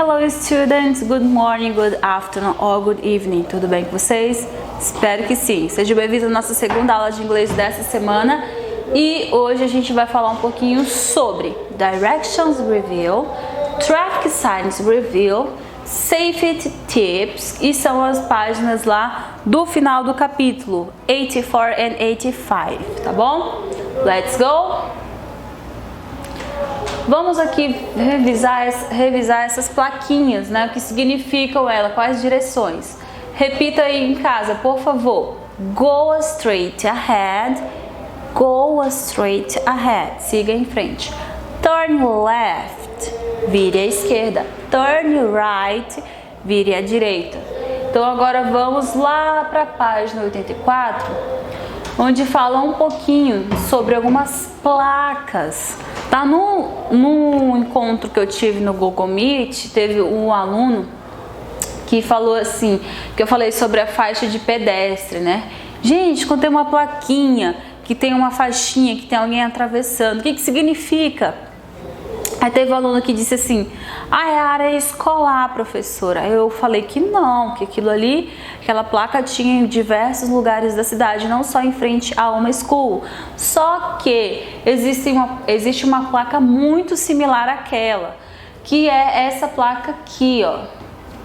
Hello students, good morning, good afternoon or good evening. Tudo bem com vocês? Espero que sim. Sejam bem-vindos à nossa segunda aula de inglês dessa semana. E hoje a gente vai falar um pouquinho sobre Directions Review, Traffic Signs Review, Safety Tips, e são as páginas lá do final do capítulo 84 and 85, tá bom? Let's go! Vamos aqui revisar essas plaquinhas, né? O que significam elas, quais direções. Repita aí em casa, por favor. Go straight ahead. Go straight ahead. Siga em frente. Turn left. Vire à esquerda. Turn right. Vire à direita. Então agora vamos lá para a página 84, onde fala um pouquinho sobre algumas placas. Tá? No encontro que eu tive no Google Meet, teve um aluno que falou assim, que eu falei sobre a faixa de pedestre, né? Gente, quando tem uma plaquinha, que tem uma faixinha, que tem alguém atravessando, o que significa? Aí teve um aluno que disse assim, é a área escolar, professora. Eu falei que não, que aquilo ali, aquela placa tinha em diversos lugares da cidade, não só em frente a uma school. Só que existe uma placa muito similar àquela, que é essa placa aqui, ó.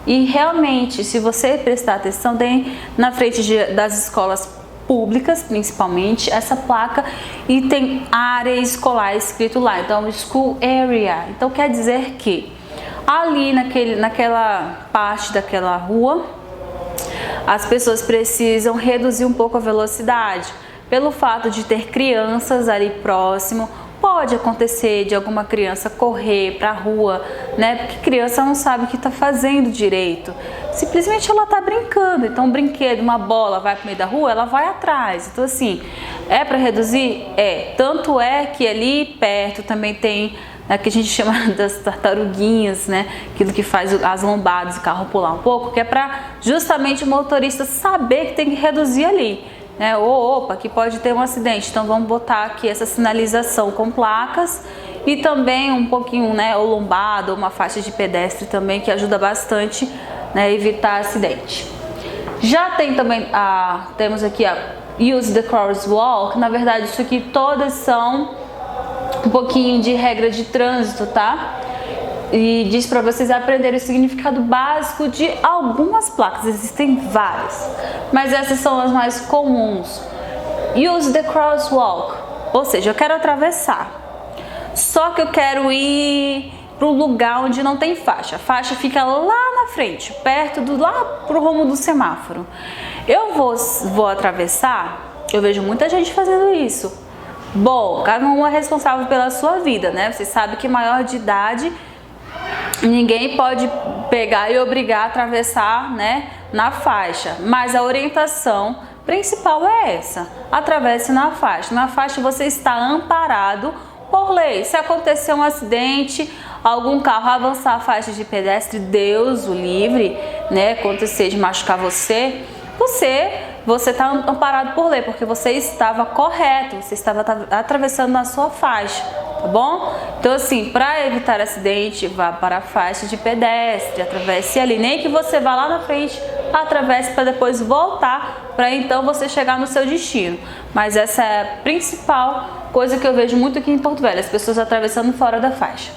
E realmente, se você prestar atenção, tem na frente das escolas públicas, principalmente, essa placa, e tem área escolar escrito lá, então school area. Então quer dizer que ali naquela parte daquela rua, as pessoas precisam reduzir um pouco a velocidade, pelo fato de ter crianças ali próximo. Pode acontecer de alguma criança correr para a rua, né? Porque criança não sabe o que está fazendo direito. Simplesmente ela está brincando. Então, um brinquedo, uma bola vai para o meio da rua, ela vai atrás. Então, assim, é para reduzir? É. Tanto é que ali perto também tem, né, que a gente chama das tartaruguinhas, né? Aquilo que faz as lombadas, o carro pular um pouco, que é para justamente o motorista saber que tem que reduzir ali. Né? Opa, que pode ter um acidente, então vamos botar aqui essa sinalização com placas e também um pouquinho, né, o lombado, uma faixa de pedestre também, que ajuda bastante, né, a evitar acidente. Já tem também, temos aqui a Use the Crosswalk. Na verdade isso aqui todas são um pouquinho de regra de trânsito, tá? E diz para vocês aprenderem o significado básico de algumas placas, existem várias, mas essas são as mais comuns. Use the crosswalk, ou seja, eu quero atravessar, só que eu quero ir para um lugar onde não tem faixa. A faixa fica lá na frente, perto lá pro rumo do semáforo. Eu vou atravessar, eu vejo muita gente fazendo isso. Bom, cada um é responsável pela sua vida, né? Você sabe que maior de idade ninguém pode pegar e obrigar a atravessar, né, na faixa, mas a orientação principal é essa: atravesse na faixa. Na faixa você está amparado por lei. Se acontecer um acidente, algum carro avançar a faixa de pedestre, Deus o livre, né, acontecer de machucar você está amparado por lei, porque você estava correto, você estava atravessando na sua faixa, tá bom? Então assim, para evitar acidente, vá para a faixa de pedestre, atravesse ali, nem que você vá lá na frente, atravesse para depois voltar, para então você chegar no seu destino. Mas essa é a principal coisa que eu vejo muito aqui em Porto Velho, as pessoas atravessando fora da faixa.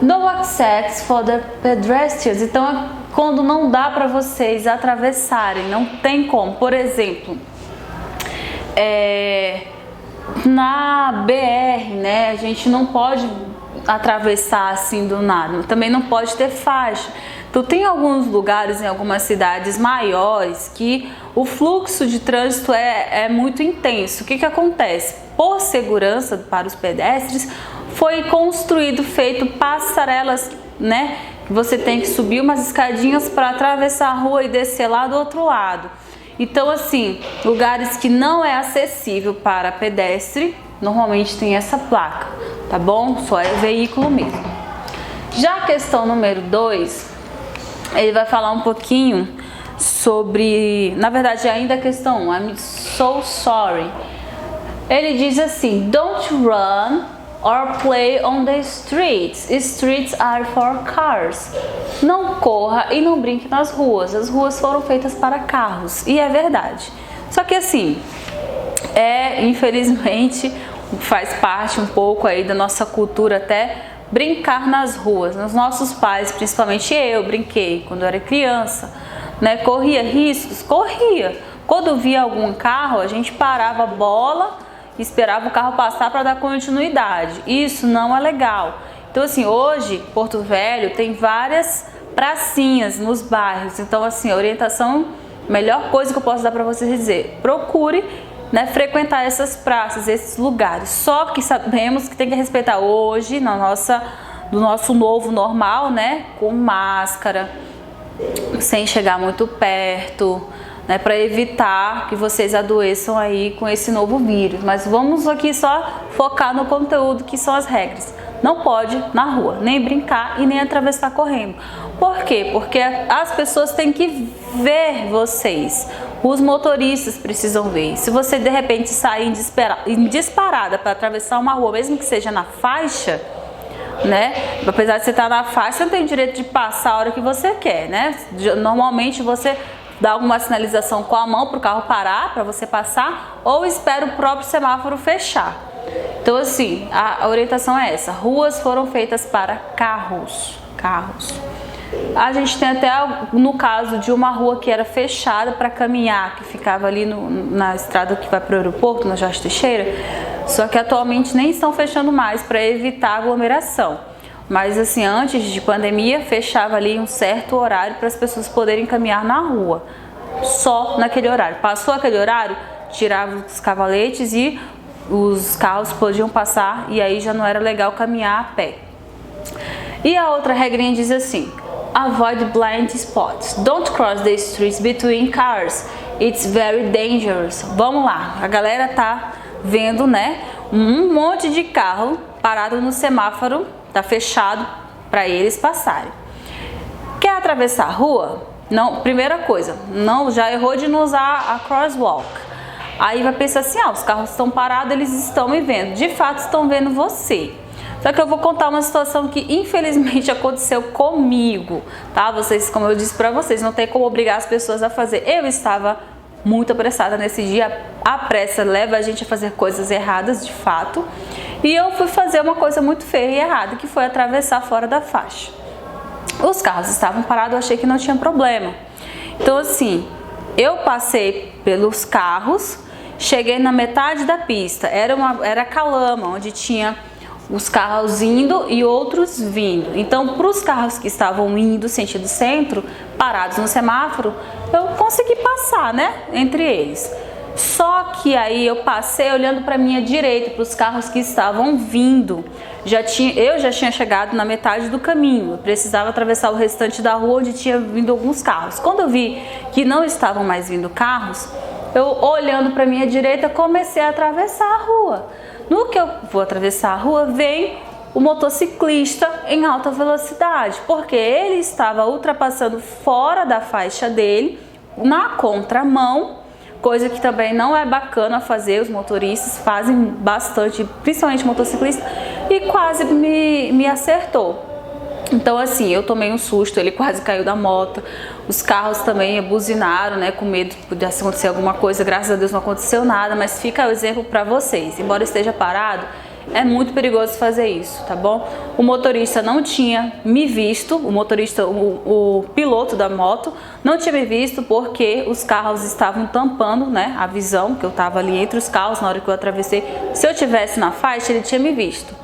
No access for the pedestrians. Então, quando não dá para vocês atravessarem, não tem como. Por exemplo, na BR, né, a gente não pode atravessar assim do nada. Também não pode ter faixa. Então, tem alguns lugares, em algumas cidades maiores, que o fluxo de trânsito é muito intenso. O que acontece? Por segurança para os pedestres, foi feito passarelas, né? Você tem que subir umas escadinhas para atravessar a rua e descer lá do outro lado. Então, assim, lugares que não é acessível para pedestre, normalmente tem essa placa, tá bom? Só é veículo mesmo. Já a questão número 2, ele vai falar um pouquinho sobre, na verdade, ainda a questão 1, I'm so sorry. Ele diz assim, don't run or play on the streets. Streets are for cars. Não corra e não brinque nas ruas. As ruas foram feitas para carros. E é verdade. Só que assim, infelizmente, faz parte um pouco aí da nossa cultura até brincar nas ruas. Os nossos pais, principalmente eu, brinquei quando eu era criança, né? Corria riscos? Corria. Quando via algum carro, a gente parava a bola, esperava o carro passar para dar continuidade. Isso não é legal. Então assim, hoje, Porto Velho tem várias pracinhas nos bairros. Então assim, a orientação, melhor coisa que eu posso dar para vocês dizer, procure, né, frequentar essas praças, esses lugares. Só que sabemos que tem que respeitar hoje, do nosso novo normal, né, com máscara, sem chegar muito perto, né, para evitar que vocês adoeçam aí com esse novo vírus. Mas vamos aqui só focar no conteúdo, que são as regras. Não pode na rua, nem brincar e nem atravessar correndo. Por quê? Porque as pessoas têm que ver vocês. Os motoristas precisam ver. Se você de repente sair em disparada para atravessar uma rua, mesmo que seja na faixa, né? Apesar de você estar na faixa, você não tem o direito de passar a hora que você quer, né? Normalmente você dá alguma sinalização com a mão para o carro parar, para você passar, ou espera o próprio semáforo fechar. Então assim, a orientação é essa: ruas foram feitas para carros. A gente tem até no caso de uma rua que era fechada para caminhar, que ficava ali na estrada que vai para o aeroporto, na Jorge Teixeira, só que atualmente nem estão fechando mais para evitar aglomeração. Mas assim, antes de pandemia, fechava ali um certo horário para as pessoas poderem caminhar na rua, só naquele horário. Passou aquele horário, tirava os cavaletes e os carros podiam passar, e aí já não era legal caminhar a pé. E a outra regrinha diz assim: avoid blind spots. Don't cross the streets between cars. It's very dangerous. Vamos lá, a galera tá vendo, né, um monte de carro parado no semáforo, tá fechado para eles passarem. Quer atravessar a rua? Não, primeira coisa, não, já errou de não usar a crosswalk. Aí vai pensar assim: os carros estão parados, eles estão me vendo. De fato estão vendo você. Só que eu vou contar uma situação que infelizmente aconteceu comigo, tá? Vocês, como eu disse pra vocês, não tem como obrigar as pessoas a fazer. Eu estava muito apressada nesse dia. A pressa leva a gente a fazer coisas erradas, de fato. E eu fui fazer uma coisa muito feia e errada, que foi atravessar fora da faixa. Os carros estavam parados, eu achei que não tinha problema. Então assim, eu passei pelos carros, cheguei na metade da pista. Era calama, onde tinha os carros indo e outros vindo. Então, para os carros que estavam indo sentido centro, parados no semáforo, eu consegui passar, né, entre eles. Só que aí eu passei olhando para minha direita, para os carros que estavam vindo. Eu já tinha chegado na metade do caminho, eu precisava atravessar o restante da rua onde tinha vindo alguns carros. Quando eu vi que não estavam mais vindo carros, eu, olhando para minha direita, comecei a atravessar a rua. No que eu vou atravessar a rua, vem o motociclista em alta velocidade, porque ele estava ultrapassando fora da faixa dele, na contramão, coisa que também não é bacana fazer. Os motoristas fazem bastante, principalmente motociclista, e quase me acertou. Então assim, eu tomei um susto, ele quase caiu da moto. Os carros também buzinaram, né, com medo de acontecer alguma coisa. Graças a Deus não aconteceu nada, mas fica o exemplo para vocês. Embora esteja parado, é muito perigoso fazer isso, tá bom? O motorista não tinha me visto, o piloto da moto não tinha me visto, porque os carros estavam tampando, né, a visão, que eu tava ali entre os carros na hora que eu atravessei. Se eu tivesse na faixa, ele tinha me visto.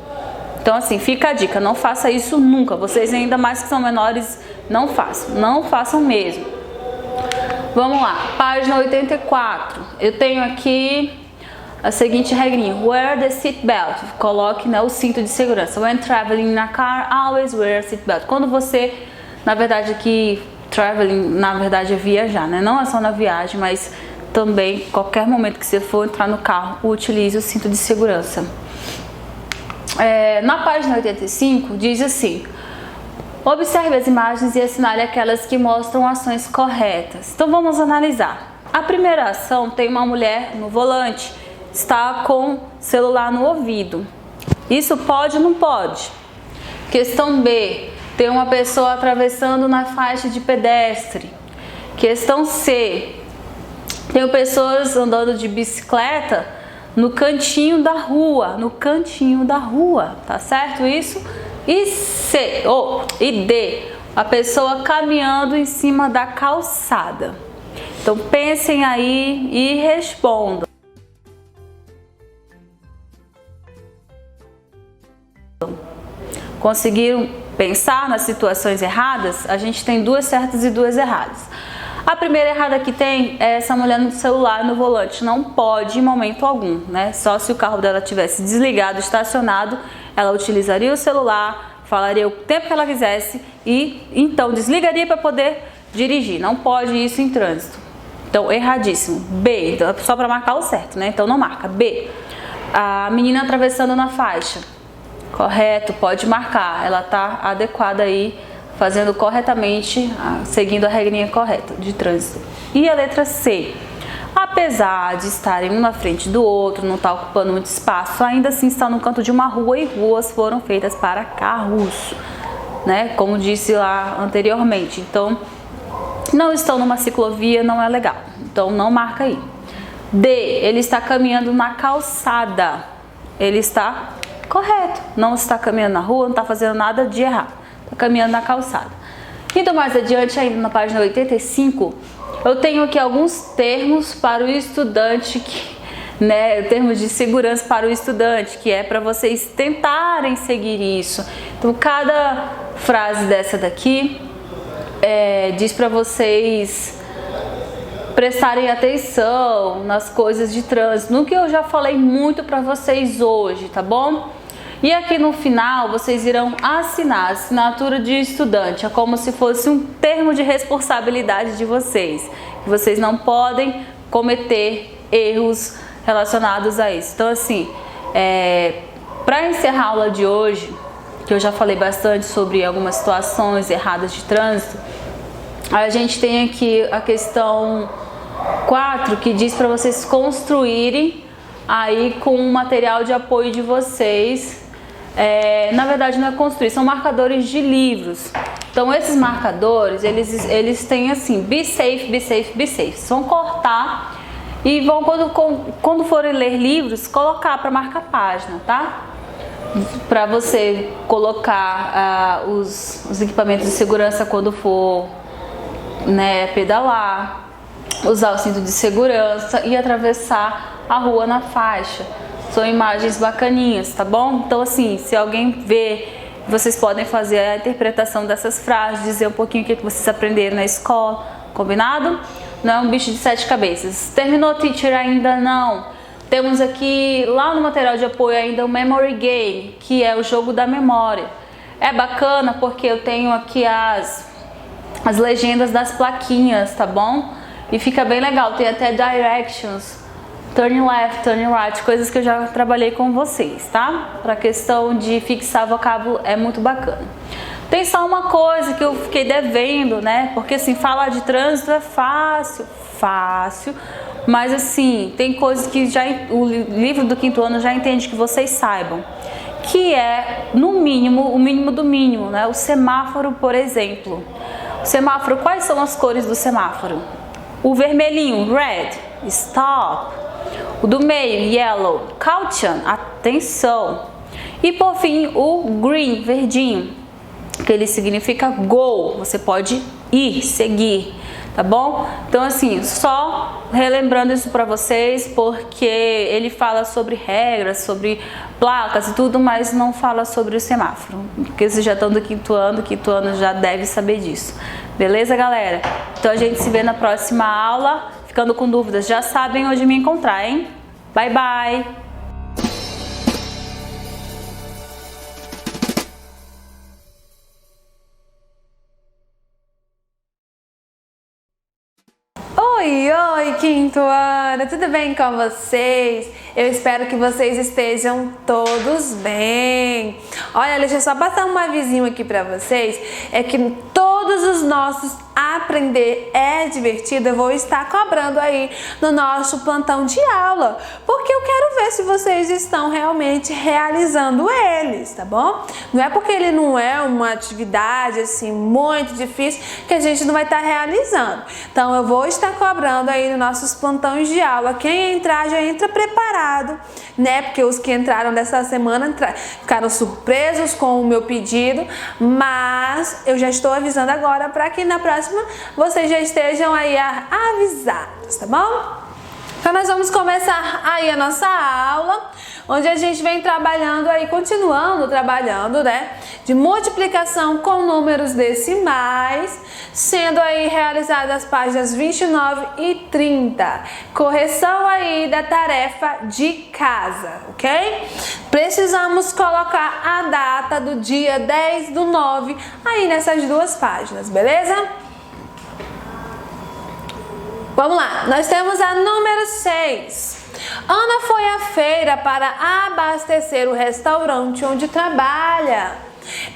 Então assim, fica a dica, não faça isso nunca. Vocês ainda mais que são menores, não façam mesmo. Vamos lá, página 84. Eu tenho aqui a seguinte regrinha: wear the seat belt. Coloque, né, o cinto de segurança. When traveling in a car, always wear a seat belt. Quando você, na verdade aqui, traveling, na verdade é viajar, né? Não é só na viagem, mas também qualquer momento que você for entrar no carro, utilize o cinto de segurança. Na página 85 diz assim: observe as imagens e assinale aquelas que mostram ações corretas. Então vamos analisar. A primeira ação tem uma mulher no volante, está com celular no ouvido. Isso pode ou não pode? Questão B, tem uma pessoa atravessando na faixa de pedestre. Questão C, tem pessoas andando de bicicleta no cantinho da rua, tá certo isso? E D, a pessoa caminhando em cima da calçada. Então pensem aí e respondam. Conseguiram pensar nas situações erradas? A gente tem 2 certas e 2 erradas. A primeira errada que tem é essa mulher no celular no volante. Não pode em momento algum, né? Só se o carro dela tivesse desligado, estacionado, ela utilizaria o celular, falaria o tempo que ela quisesse e então desligaria para poder dirigir. Não pode isso em trânsito. Então, erradíssimo. B, então, só para marcar o certo, né? Então não marca. B, a menina atravessando na faixa. Correto, pode marcar, ela está adequada aí, fazendo corretamente, seguindo a regrinha correta de trânsito. E a letra C, apesar de estarem um na frente do outro, não está ocupando muito espaço, ainda assim está no canto de uma rua e ruas foram feitas para carros, né? Como disse lá anteriormente. Então, não estão numa ciclovia, não é legal. Então, não marca aí. D, ele está caminhando na calçada. Ele está correto, não está caminhando na rua, não está fazendo nada de errado, está caminhando na calçada. Indo mais adiante, ainda na página 85, eu tenho aqui alguns termos para o estudante, termos de segurança para o estudante, que é para vocês tentarem seguir isso. Então, cada frase dessa daqui diz para vocês prestarem atenção nas coisas de trânsito, no que eu já falei muito para vocês hoje, tá bom? E aqui no final vocês irão assinar a assinatura de estudante, é como se fosse um termo de responsabilidade de vocês, que vocês não podem cometer erros relacionados a isso. Então assim, para encerrar a aula de hoje, que eu já falei bastante sobre algumas situações erradas de trânsito, a gente tem aqui a questão 4, que diz para vocês construírem aí com o material de apoio de vocês. Na verdade não é construir, são marcadores de livros. Então esses marcadores, eles têm assim, be safe, be safe, be safe. Vocês vão cortar e vão, quando forem ler livros, colocar para marcar página, tá? Para você colocar os equipamentos de segurança quando for, pedalar, usar o cinto de segurança e atravessar a rua na faixa. São imagens bacaninhas, tá bom? Então assim, se alguém ver, vocês podem fazer a interpretação dessas frases, dizer um pouquinho o que vocês aprenderam na escola, combinado? Não é um bicho de 7 cabeças. Terminou, teacher? Ainda não. Temos aqui, lá no material de apoio ainda, o Memory Game, que é o jogo da memória. É bacana porque eu tenho aqui as legendas das plaquinhas, tá bom? E fica bem legal, tem até directions, turn left, turn right, coisas que eu já trabalhei com vocês, tá? Pra questão de fixar vocábulo é muito bacana. Tem só uma coisa que eu fiquei devendo, né? Porque assim, falar de trânsito é fácil, mas assim, tem coisas que já o livro do 5º ano já entende que vocês saibam. Que é, no mínimo, o mínimo do mínimo, né? O semáforo, por exemplo. O semáforo, quais são as cores do semáforo? O vermelhinho, red, stop. O do meio, yellow, caution, atenção. E por fim, o green, verdinho, que ele significa go, você pode ir, seguir, tá bom? Então assim, só relembrando isso para vocês, porque ele fala sobre regras, sobre placas e tudo, mas não fala sobre o semáforo, porque vocês já estão do 5º ano já deve saber disso. Beleza, galera? Então a gente se vê na próxima aula. Ficando com dúvidas, já sabem onde me encontrar, hein? Bye, bye! Oi, 5º ano, tudo bem com vocês? Eu espero que vocês estejam todos bem. Olha, deixa eu só passar um avisinho aqui pra vocês, é que todos os nossos aprender é divertido, eu vou estar cobrando aí no nosso plantão de aula, porque eu quero ver se vocês estão realmente realizando eles, tá bom? Não é porque ele não é uma atividade assim muito difícil que a gente não vai estar realizando. Então eu vou estar cobrando aí nos nossos plantões de aula. Quem entrar já entra preparado, né? Porque os que entraram dessa semana ficaram surpresos com o meu pedido, mas eu já estou avisando agora para que na próxima vocês já estejam aí avisados, tá bom? Então nós vamos começar aí a nossa aula, onde a gente vem trabalhando aí, continuando trabalhando, né, de multiplicação com números decimais, sendo aí realizadas as páginas 29 e 30. Correção aí da tarefa de casa, ok? Precisamos colocar a data do dia 10/9 aí nessas duas páginas, beleza? Vamos lá, nós temos a número 6. Ana foi à feira para abastecer o restaurante onde trabalha.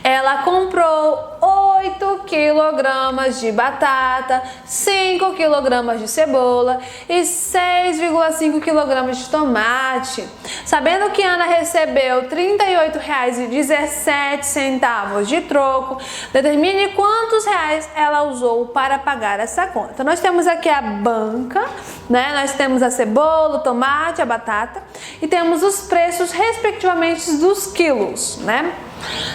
Ela comprou 8 kg de batata, 5 kg de cebola e 6,5 kg de tomate. Sabendo que Ana recebeu R$ 38,17 de troco, determine quantos reais ela usou para pagar essa conta. Então, nós temos aqui a banca, né? Nós temos a cebola, o tomate, a batata e temos os preços respectivamente dos quilos, né?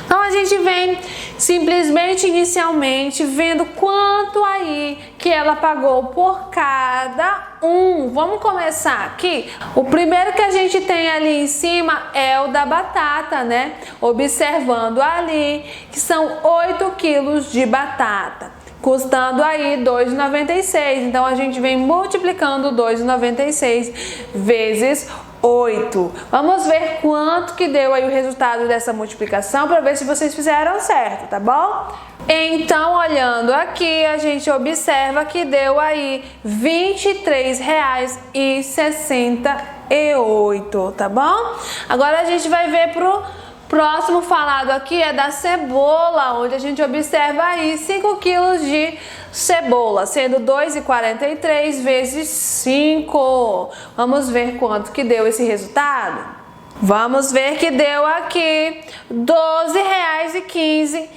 Então a gente vem simplesmente inicialmente vendo quanto aí que ela pagou por cada um. Vamos começar aqui. O primeiro que a gente tem ali em cima é o da batata, né? Observando ali que são 8 quilos de batata, custando aí R$ 2,96. Então a gente vem multiplicando R$ 2,96 vezes 8. Vamos ver quanto que deu aí o resultado dessa multiplicação para ver se vocês fizeram certo, tá bom? Então, olhando aqui, a gente observa que deu aí R$ 23,68, tá bom? Agora a gente vai ver pro próximo falado aqui é da cebola, onde a gente observa aí 5 quilos de cebola, sendo 2,43 vezes 5. Vamos ver quanto que deu esse resultado? Vamos ver que deu aqui R$ 12,15.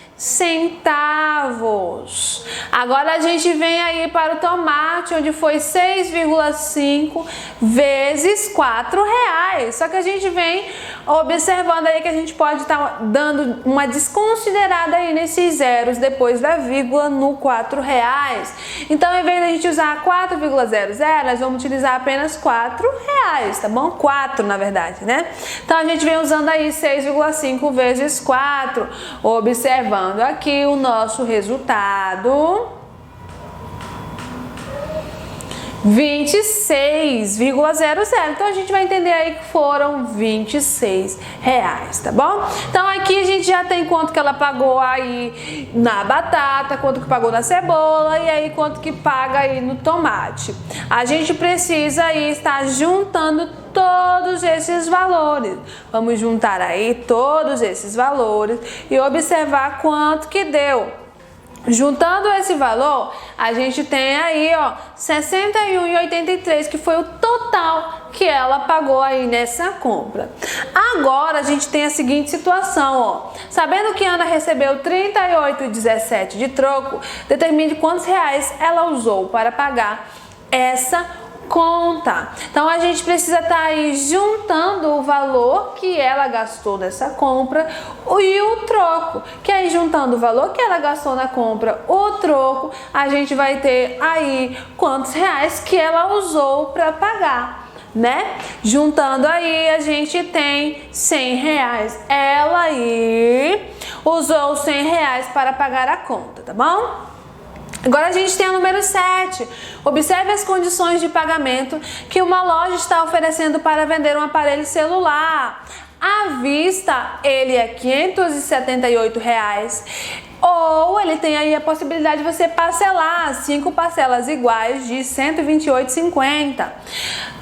Agora a gente vem aí para o tomate, onde foi 6,5 vezes R$ 4. Só que a gente vem observando aí que a gente pode estar dando uma desconsiderada aí nesses zeros depois da vírgula no R$ 4. Então, em vez de a gente usar 4,00, nós vamos utilizar apenas R$ 4, tá bom? 4, na verdade, né? Então, a gente vem usando aí 6,5 vezes 4, observando aqui o nosso resultado, 26,00. Então a gente vai entender aí que foram R$ 26, tá bom? Então aqui a gente já tem quanto que ela pagou aí na batata, quanto que pagou na cebola e aí quanto que paga aí no tomate. A gente precisa aí estar juntando todos esses valores. Vamos juntar aí todos esses valores e observar quanto que deu. Juntando esse valor, a gente tem aí, ó, R$ 61,83, que foi o total que ela pagou aí nessa compra. Agora a gente tem a seguinte situação, ó. Sabendo que Ana recebeu R$ 38,17 de troco, determine quantos reais ela usou para pagar essa conta. Então a gente precisa estar aí juntando o valor que ela gastou nessa compra e o troco, que aí juntando o valor que ela gastou na compra, o troco, a gente vai ter aí quantos reais que ela usou para pagar, né? Juntando aí a gente tem R$ 100. Ela aí usou R$ 100 para pagar a conta, tá bom? Agora a gente tem o número 7. Observe as condições de pagamento que uma loja está oferecendo para vender um aparelho celular. À vista, ele é R$ 578. Ou ele tem aí a possibilidade de você parcelar 5 parcelas iguais de R$ 128,50.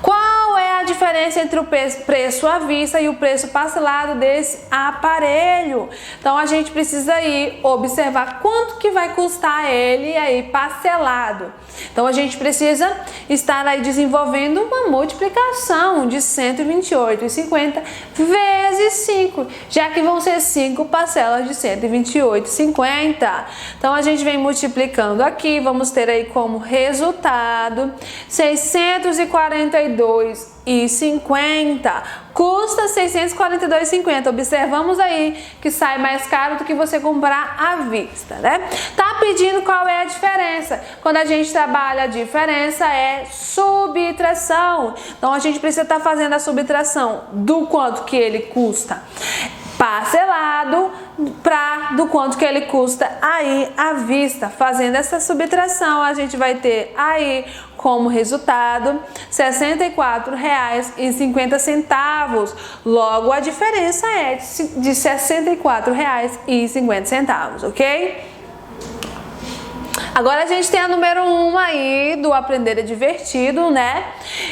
Qual é é a diferença entre o preço à vista e o preço parcelado desse aparelho? Então a gente precisa aí observar quanto que vai custar ele aí parcelado. Então a gente precisa estar aí desenvolvendo uma multiplicação de 128,50 vezes 5, já que vão ser 5 parcelas de 128,50. Então a gente vem multiplicando aqui, vamos ter aí como resultado 642,50. Custa 642,50. Observamos aí que sai mais caro do que você comprar à vista, né? Tá pedindo qual é a diferença? Quando a gente trabalha a diferença é subtração. Então a gente precisa estar fazendo a subtração do quanto que ele custa parcelado do quanto que ele custa aí à vista. Fazendo essa subtração, a gente vai ter aí como resultado R$ 64,50. Logo, a diferença é de R$ 64,50, ok? Agora a gente tem a número 1 aí do Aprender é Divertido, né?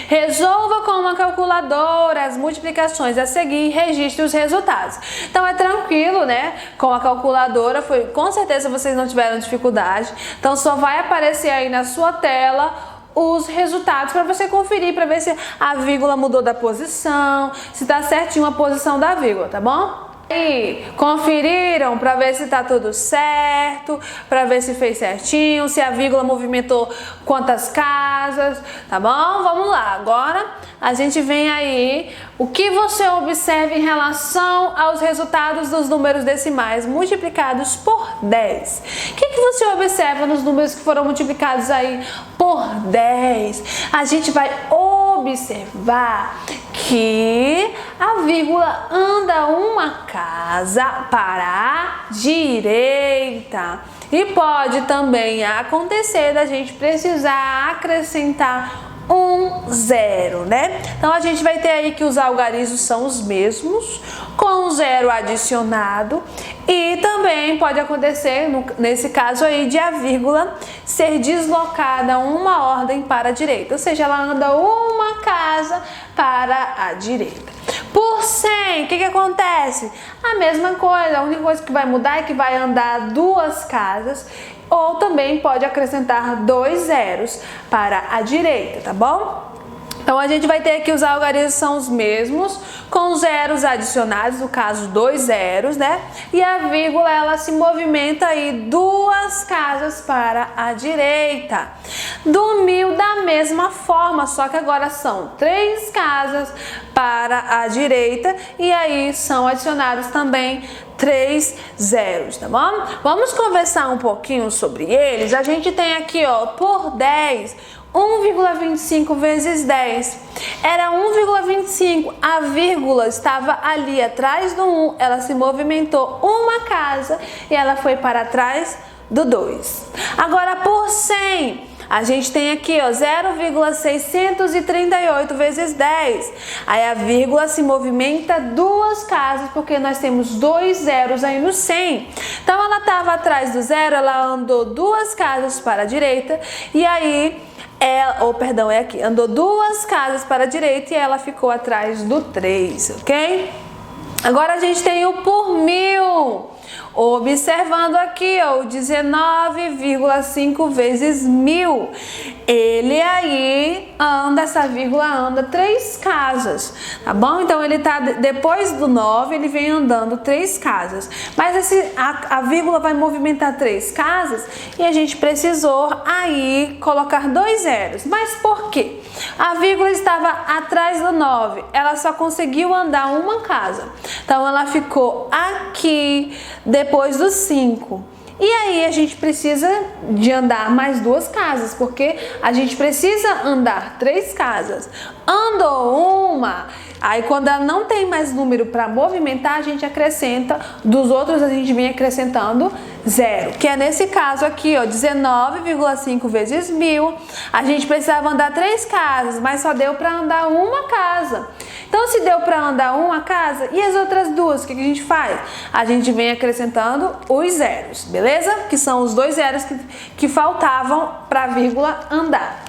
Resolva com uma calculadora as multiplicações a seguir e registre os resultados. Então é tranquilo, né? Com a calculadora, com certeza vocês não tiveram dificuldade. Então só vai aparecer aí na sua tela os resultados para você conferir, para ver se a vírgula mudou da posição, se tá certinho a posição da vírgula, tá bom? E conferiram para ver se tá tudo certo, para ver se fez certinho, se a vírgula movimentou quantas casas, tá bom? Vamos lá, agora a gente vem aí, o que você observa em relação aos resultados dos números decimais multiplicados por 10. O que você observa nos números que foram multiplicados aí por 10? A gente vai observar que a vírgula anda uma casa para a direita. E pode também acontecer da gente precisar acrescentar um zero, né? Então a gente vai ter aí que os algarismos são os mesmos, com zero adicionado, e também pode acontecer, nesse caso aí, de a vírgula ser deslocada uma ordem para a direita, ou seja, ela anda uma casa para a direita. Por 100, o que acontece? A mesma coisa, a única coisa que vai mudar é que vai andar duas casas, ou também pode acrescentar 2 zeros para a direita, tá bom? Então a gente vai ter que os algarismos são os mesmos, com zeros adicionados, no caso 2 zeros, né? E a vírgula ela se movimenta aí duas casas para a direita. Do 1000 da mesma forma, só que agora são 3 casas para a direita e aí são adicionados também 3 zeros, tá bom? Vamos conversar um pouquinho sobre eles. A gente tem aqui, ó, por 10, 1,25 vezes 10. Era 1,25, a vírgula estava ali atrás do 1, ela se movimentou uma casa e ela foi para trás do 2. Agora por 100, a gente tem aqui, ó, 0,638 vezes 10. Aí a vírgula se movimenta duas casas, porque nós temos 2 zeros aí no 100. Então ela estava atrás do zero, ela andou duas casas para a direita e aí andou duas casas para a direita e ela ficou atrás do 3, ok? Agora a gente tem o por 1000. Observando aqui, ó, o 19,5 vezes 1000. Ele aí essa vírgula anda 3 casas, tá bom? Então ele tá depois do 9, ele vem andando 3 casas. Mas a vírgula vai movimentar 3 casas e a gente precisou aí colocar 2 zeros. Mas por quê? A vírgula estava atrás do 9, ela só conseguiu andar uma casa. Então ela ficou aqui depois do 5. E aí a gente precisa de andar mais 2 casas, porque a gente precisa andar 3 casas. Andou uma, aí quando ela não tem mais número para movimentar, a gente acrescenta, dos outros a gente vem acrescentando 0, que é nesse caso aqui, ó, 19,5 vezes 1000. A gente precisava andar 3 casas, mas só deu para andar uma casa. Então, se deu para andar uma casa, e as outras duas, o que a gente faz? A gente vem acrescentando os zeros, beleza? Que são os 2 zeros que faltavam para a vírgula andar.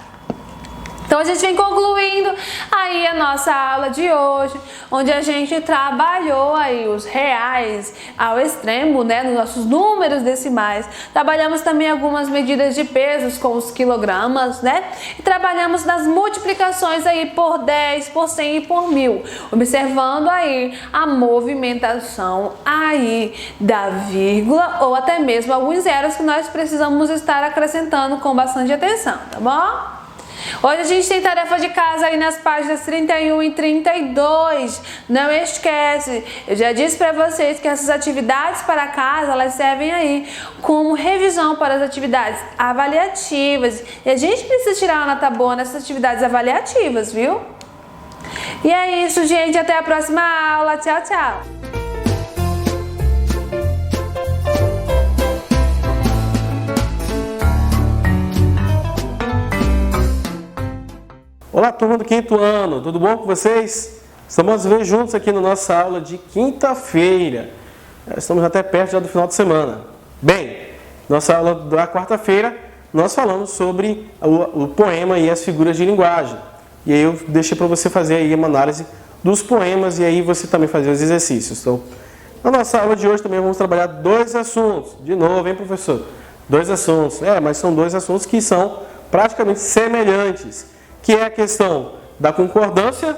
Então a gente vem concluindo aí a nossa aula de hoje, onde a gente trabalhou aí os reais ao extremo, né, nos nossos números decimais. Trabalhamos também algumas medidas de pesos com os quilogramas, né? E trabalhamos nas multiplicações aí por 10, por 100 e por 1000, observando aí a movimentação aí da vírgula ou até mesmo alguns zeros que nós precisamos estar acrescentando com bastante atenção, tá bom? Hoje a gente tem tarefa de casa aí nas páginas 31 e 32. Não esquece, eu já disse para vocês que essas atividades para casa, elas servem aí como revisão para as atividades avaliativas. E a gente precisa tirar uma nota boa nessas atividades avaliativas, viu? E é isso, gente. Até a próxima aula. Tchau, tchau. Olá, turma do 5º ano, tudo bom com vocês? Estamos juntos aqui na nossa aula de quinta-feira. Estamos até perto já do final de semana. Bem, nossa aula da quarta-feira, nós falamos sobre o poema e as figuras de linguagem. E aí eu deixei para você fazer aí uma análise dos poemas e aí você também fazer os exercícios. Então, na nossa aula de hoje também vamos trabalhar 2 assuntos. De novo, hein, professor? 2 assuntos. Mas são 2 assuntos que são praticamente semelhantes. Que é a questão da concordância,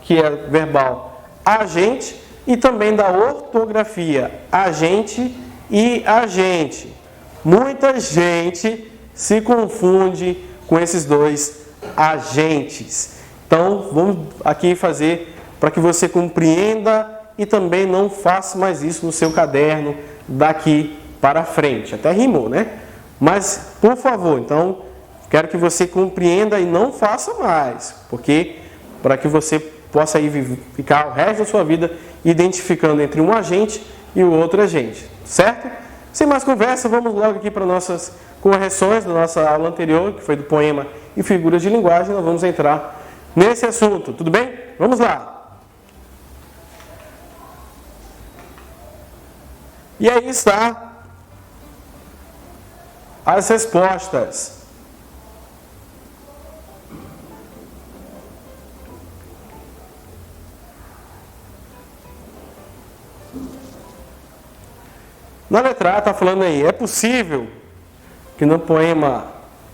que é verbal agente, e também da ortografia agente e agente. Muita gente se confunde com esses 2 agentes. Então, vamos aqui fazer para que você compreenda e também não faça mais isso no seu caderno daqui para frente. Até rimou, né? Mas, por favor, então, quero que você compreenda e não faça mais, porque para que você possa aí ficar o resto da sua vida identificando entre um agente e o outro agente, certo? Sem mais conversa, vamos logo aqui para nossas correções da nossa aula anterior, que foi do poema e figuras de linguagem. Nós vamos entrar nesse assunto, tudo bem? Vamos lá! E aí está as respostas. Na letra A está falando aí, é possível que no poema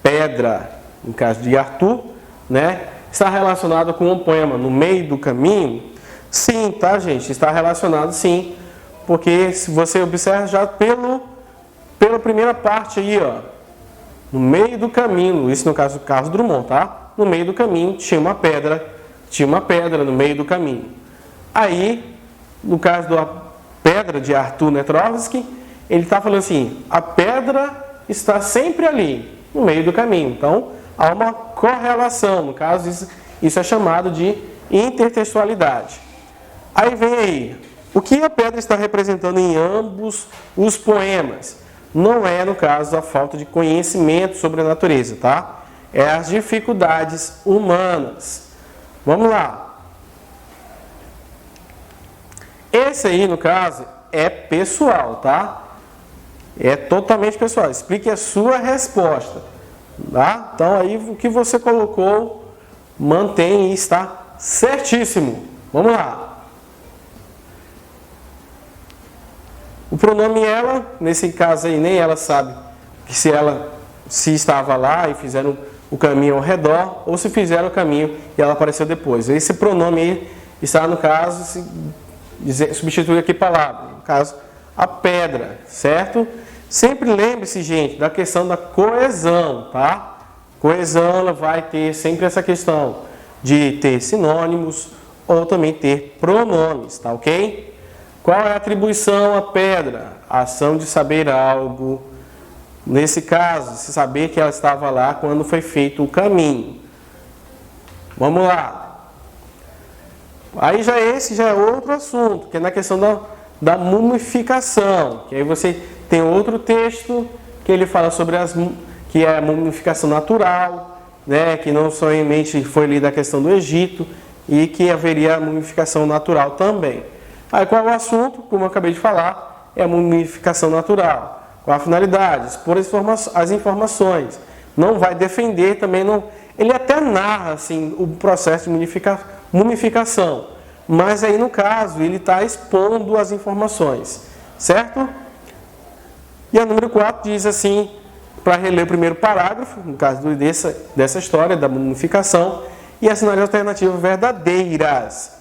Pedra, no caso de Arthur, né, está relacionado com um poema No Meio do Caminho? Sim, tá, gente? Está relacionado sim, porque se você observa já pela primeira parte aí, ó, no meio do caminho, isso no caso do Carlos Drummond, tá? No meio do caminho tinha uma pedra no meio do caminho. Aí, no caso da pedra de Arthur Netrovsky, ele está falando assim, a pedra está sempre ali, no meio do caminho. Então, há uma correlação. No caso, isso é chamado de intertextualidade. Aí vem aí, o que a pedra está representando em ambos os poemas? Não é, no caso, a falta de conhecimento sobre a natureza, tá? É as dificuldades humanas. Vamos lá. Esse aí, no caso, é pessoal, tá? É totalmente pessoal. Explique a sua resposta, tá? Então, aí, o que você colocou, mantém e está certíssimo. Vamos lá. O pronome ela, nesse caso aí, nem ela sabe que se estava lá e fizeram o caminho ao redor, ou se fizeram o caminho e ela apareceu depois. Esse pronome aí está, no caso, substitui aqui palavra. No caso, a pedra, certo? Sempre lembre-se, gente, da questão da coesão, tá? Coesão, ela vai ter sempre essa questão de ter sinônimos ou também ter pronomes, tá ok? Qual é a atribuição à pedra? A ação de saber algo. Nesse caso, se saber que ela estava lá quando foi feito o caminho. Vamos lá. Aí esse já é outro assunto, que é na questão da mumificação. Que aí você tem outro texto que ele fala sobre que é a mumificação natural, né, que não somente foi lida a questão do Egito, e que haveria a mumificação natural também. Aí qual é o assunto? Como eu acabei de falar, é a mumificação natural. Qual a finalidade? Expor as informações. Não vai defender, também não ele até narra assim, o processo de mumificação, mas aí no caso ele está expondo as informações, certo? E a número 4 diz assim, para reler o primeiro parágrafo, no caso dessa história da mumificação, e assinale alternativas verdadeiras.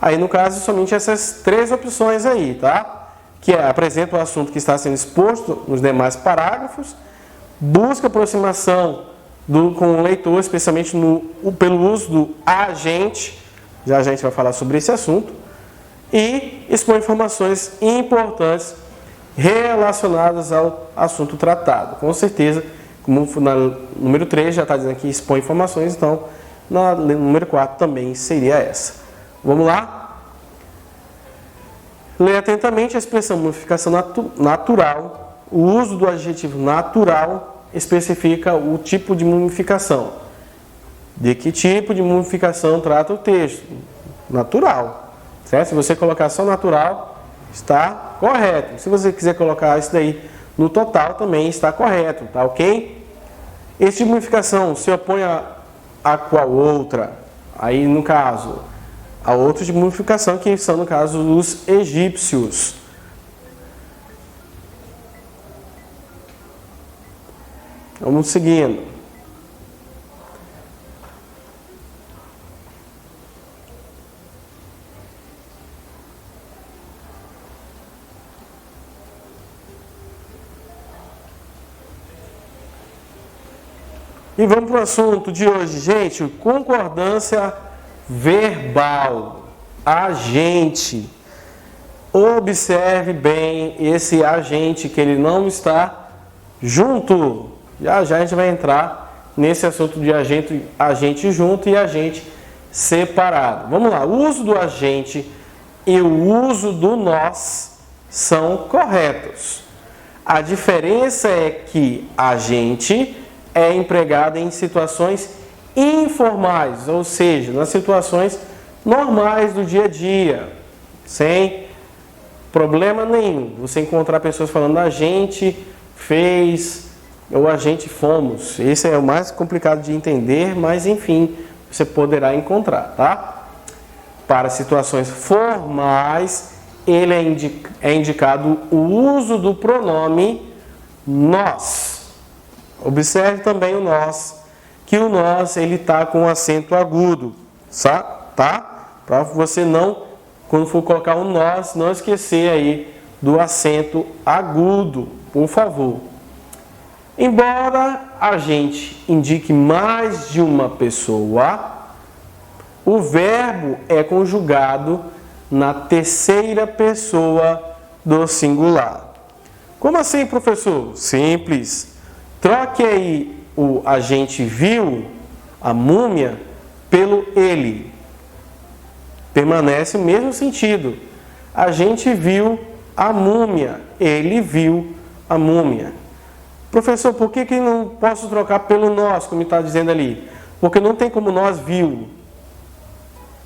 Aí no caso somente essas 3 opções aí, tá? Que é apresenta o assunto que está sendo exposto nos demais parágrafos, busca aproximação com o leitor, especialmente pelo uso do agente, já a gente vai falar sobre esse assunto, e expõe informações importantes relacionadas ao assunto tratado. Com certeza, como na número 3 já está dizendo que expõe informações, então na número 4 também seria essa. Vamos lá? Leia atentamente a expressão mumificação natural. O uso do adjetivo natural especifica o tipo de mumificação. De que tipo de mumificação trata o texto? Natural. Certo? Se você colocar só natural, está correto. Se você quiser colocar isso daí no total, também está correto. Tá ok? Esse tipo de mumificação se opõe a qual outra? Aí, no caso, a outros de mumificação que são, no caso, os egípcios. Vamos seguindo. E vamos para o assunto de hoje, gente. Concordância verbal. Agente. Observe bem esse agente, que ele não está junto. Já a gente vai entrar nesse assunto de agente junto e agente separado. Vamos lá. O uso do agente e o uso do nós são corretos. A diferença é que agente é empregado em situações informais, ou seja, nas situações normais do dia a dia, sem problema nenhum. Você encontrar pessoas falando a gente fez ou a gente fomos. Esse é o mais complicado de entender, mas enfim, você poderá encontrar, tá? Para situações formais, ele é indicado o uso do pronome nós. Observe também o nós, que o nós ele está com acento agudo, tá? Para você não, quando for colocar o nós, não esquecer aí do acento agudo, por favor. Embora a gente indique mais de uma pessoa, o verbo é conjugado na terceira pessoa do singular. Como assim, professor? Simples. Troque aí o a gente viu, a múmia, pelo ele. Permanece o mesmo sentido. A gente viu a múmia, ele viu a múmia. Professor, por que não posso trocar pelo nós, como está dizendo ali? Porque não tem como nós viu.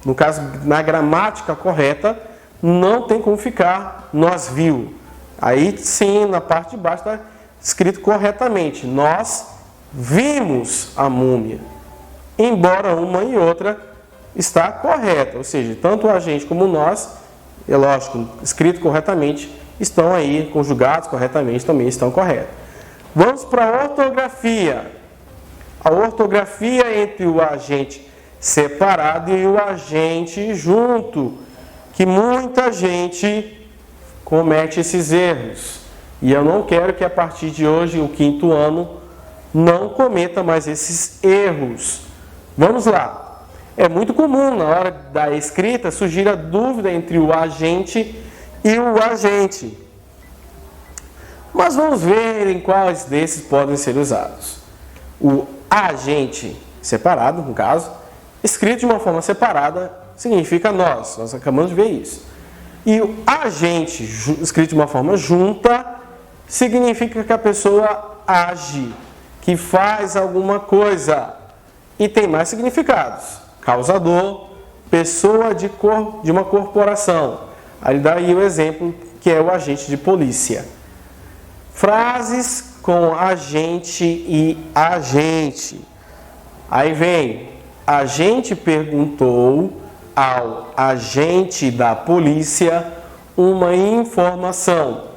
No caso, na gramática correta, não tem como ficar nós viu. Aí sim, na parte de baixo está escrito corretamente. Nós vimos a múmia. Embora uma e outra está correta. Ou seja, tanto a gente como nós, é lógico, escrito corretamente, estão aí, conjugados corretamente, também estão corretos. Vamos para a ortografia. A ortografia entre o agente separado e o agente junto, que muita gente comete esses erros. E eu não quero que a partir de hoje, o 5º ano, não cometa mais esses erros. Vamos lá. É muito comum na hora da escrita surgir a dúvida entre o agente e o agente. Mas vamos ver em quais desses podem ser usados. O agente separado, no caso, escrito de uma forma separada, significa nós. Nós acabamos de ver isso. E o agente, escrito de uma forma junta, significa que a pessoa age, que faz alguma coisa. E tem mais significados. Causador, pessoa de uma corporação. Aí dá aí o exemplo, que é o agente de polícia. Frases com agente e agente. Aí vem, a gente perguntou ao agente da polícia uma informação.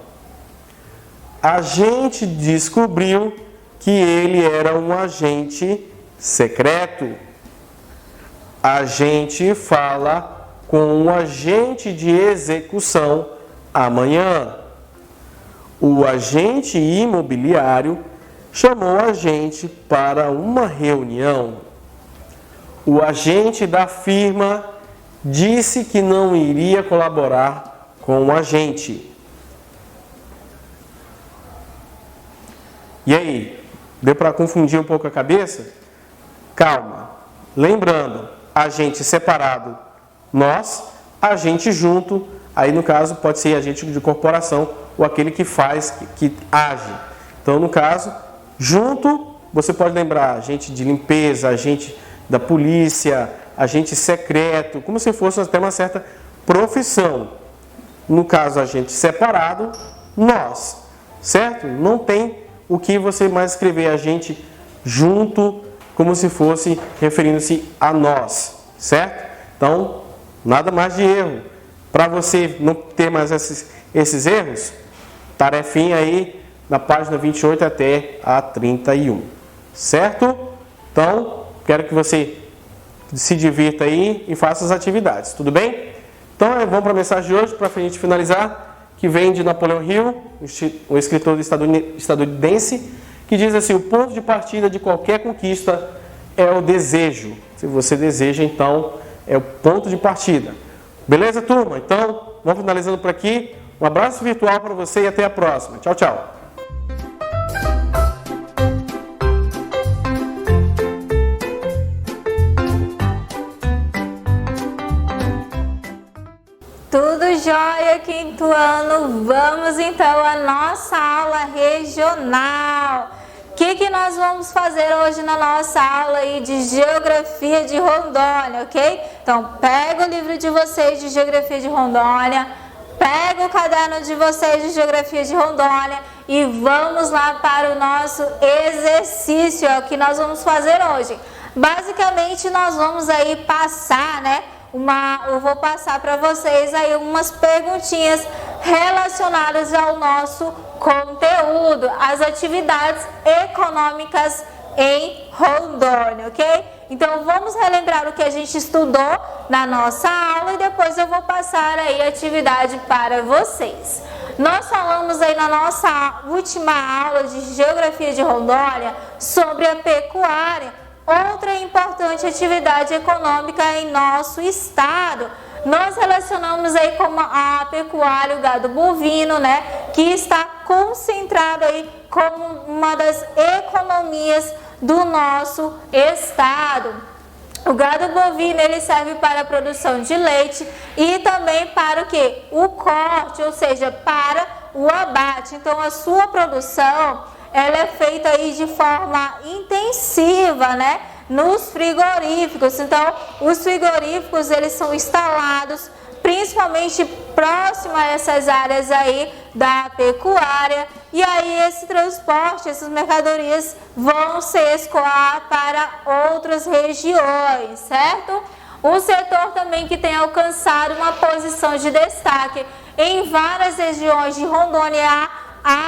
A gente descobriu que ele era um agente secreto. A gente fala com um agente de execução amanhã. O agente imobiliário chamou a gente para uma reunião. O agente da firma disse que não iria colaborar com o agente. E aí, deu para confundir um pouco a cabeça? Calma. Lembrando, agente separado, nós, agente junto, aí no caso pode ser agente de corporação ou aquele que faz, que age. Então, no caso, junto, você pode lembrar agente de limpeza, agente da polícia, agente secreto, como se fosse até uma certa profissão. No caso, agente separado, nós, certo? Não tem o que você mais escrever agente junto, como se fosse referindo-se a nós, certo? Então, nada mais de erro. Para você não ter mais esses erros, tarefinha aí na página 28 até a 31, certo? Então, quero que você se divirta aí e faça as atividades, tudo bem? Então, vamos para a mensagem de hoje, para a gente finalizar, que vem de Napoleão Hill, um escritor estadunidense, que diz assim: o ponto de partida de qualquer conquista é o desejo. Se você deseja, então, é o ponto de partida. Beleza, turma? Então, vamos finalizando por aqui. Um abraço virtual para você e até a próxima. Tchau, tchau. Tudo jóia, quinto ano? Vamos então à nossa aula regional. O que nós vamos fazer hoje na nossa aula aí de Geografia de Rondônia, ok? Então, pega o livro de vocês de Geografia de Rondônia, pega o caderno de vocês de Geografia de Rondônia e vamos lá para o nosso exercício, é o que nós vamos fazer hoje. Basicamente, nós vamos aí passar, né? Eu vou passar para vocês aí umas perguntinhas relacionadas ao nosso conteúdo, as atividades econômicas em Rondônia, ok? Então vamos relembrar o que a gente estudou na nossa aula e depois eu vou passar aí a atividade para vocês. Nós falamos aí na nossa última aula de Geografia de Rondônia sobre a pecuária, outra importante atividade econômica em nosso estado. Nós relacionamos aí com a pecuária, o gado bovino, né, que está concentrado aí como uma das economias do nosso estado. O gado bovino, ele serve para a produção de leite e também para o quê? O corte, ou seja, para o abate. Então, a sua produção, ela é feita aí de forma intensiva, né? Nos frigoríficos. Então, os frigoríficos, eles são instalados principalmente próximo a essas áreas aí da pecuária, e aí esse transporte, essas mercadorias vão se escoar para outras regiões, certo? Um setor também que tem alcançado uma posição de destaque em várias regiões de Rondônia é a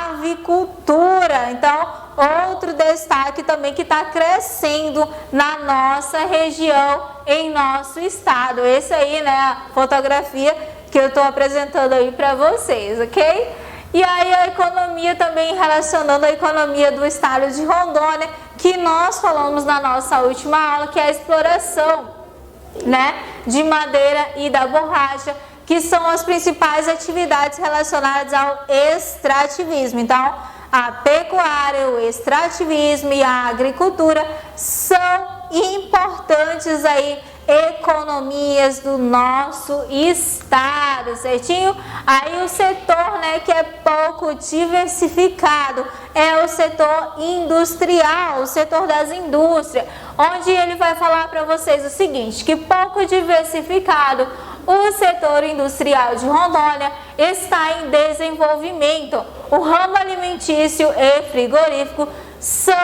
avicultura. Então, outro destaque também que está crescendo na nossa região, em nosso estado. Esse aí, né, a fotografia que eu estou apresentando aí para vocês, ok? E aí a economia também, relacionando a economia do estado de Rondônia, que nós falamos na nossa última aula, que é a exploração, né, de madeira e da borracha, que são as principais atividades relacionadas ao extrativismo. Então, a pecuária, o extrativismo e a agricultura são importantes aí economias do nosso estado, certinho? Aí o setor, né, que é pouco diversificado é o setor industrial, o setor das indústrias, onde ele vai falar para vocês o seguinte, que pouco diversificado, o setor industrial de Rondônia está em desenvolvimento. O ramo alimentício e frigorífico são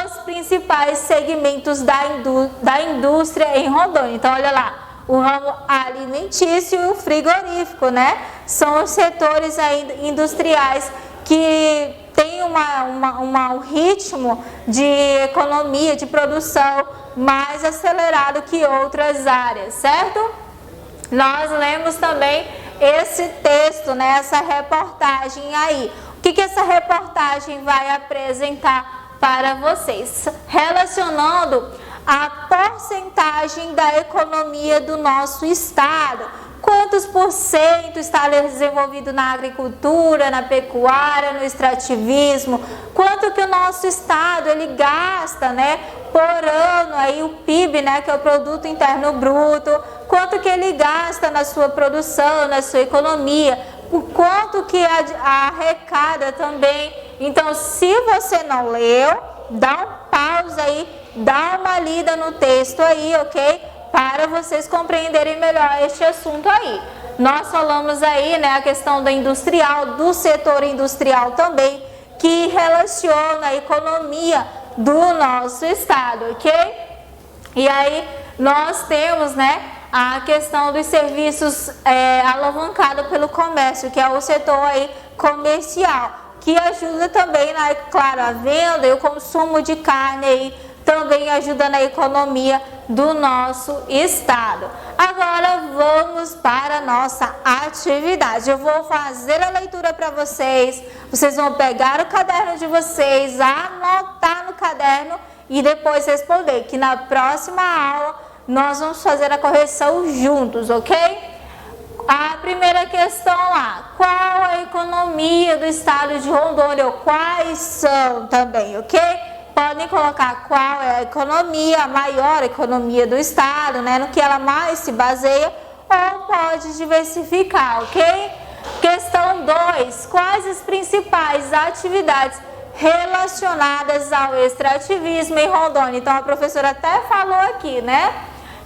os principais segmentos da indústria em Rondônia. Então, olha lá, o ramo alimentício e o frigorífico, né? São os setores aí industriais que tem um ritmo de economia, de produção mais acelerado que outras áreas, certo? Nós lemos também esse texto, né, essa reportagem aí. O que essa reportagem vai apresentar para vocês? Relacionando a porcentagem da economia do nosso estado. Quantos por cento está desenvolvido na agricultura, na pecuária, no extrativismo? Quanto que o nosso estado ele gasta, né, por ano aí o PIB, né, que é o produto interno bruto? Quanto que ele gasta na sua produção, na sua economia? O quanto que arrecada também? Então, se você não leu, dá um pausa aí, dá uma lida no texto aí, ok? Para vocês compreenderem melhor este assunto aí. Nós falamos aí, né, a questão da industrial, do setor industrial também, que relaciona a economia do nosso estado, ok? E aí nós temos, né, a questão dos serviços alavancado pelo comércio, que é o setor aí comercial, que ajuda também, né, claro, a venda e o consumo de carne aí, também ajuda na economia do nosso estado. Agora vamos para a nossa atividade. Eu vou fazer a leitura para vocês, vocês vão pegar o caderno de vocês, anotar no caderno e depois responder, que na próxima aula nós vamos fazer a correção juntos, ok? A primeira questão lá, qual a economia do estado de Rondônia, ou quais são também, ok? Podem colocar qual é a economia, a maior economia do estado, né, no que ela mais se baseia, ou pode diversificar, ok? Questão 2, quais as principais atividades relacionadas ao extrativismo em Rondônia? Então a professora até falou aqui, né?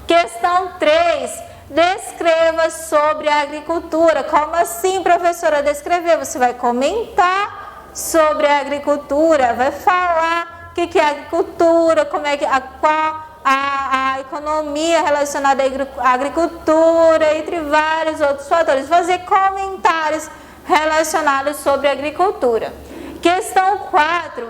Questão 3, descreva sobre a agricultura. Como assim, professora, descrever? Você vai comentar sobre a agricultura, vai falar o que é agricultura, como é que a economia relacionada à agricultura, entre vários outros fatores. Fazer comentários relacionados sobre a agricultura. Questão 4.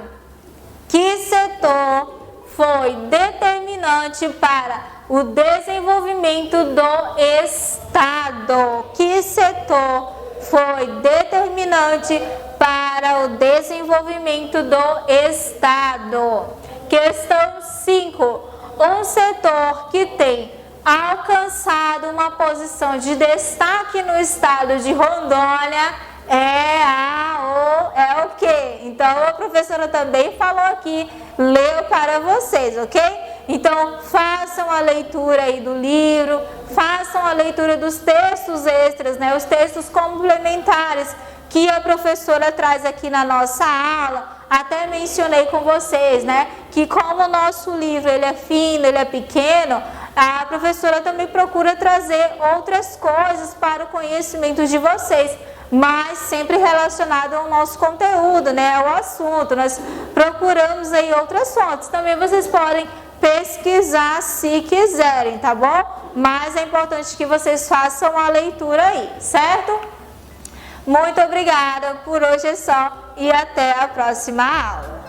Que setor foi determinante para o desenvolvimento do estado? Que setor foi determinante para o desenvolvimento do estado? Questão 5. Um setor que tem alcançado uma posição de destaque no estado de Rondônia é o quê? Então a professora também falou aqui, leu para vocês, ok? Então façam a leitura aí do livro, façam a leitura dos textos extras, né? Os textos complementares que a professora traz aqui na nossa aula. Até mencionei com vocês, né, que como o nosso livro ele é fino, ele é pequeno, a professora também procura trazer outras coisas para o conhecimento de vocês, mas sempre relacionado ao nosso conteúdo, né, ao assunto. Nós procuramos aí outras fontes. Também vocês podem pesquisar se quiserem, tá bom? Mas é importante que vocês façam a leitura aí, certo? Muito obrigada, por hoje é só e até a próxima aula.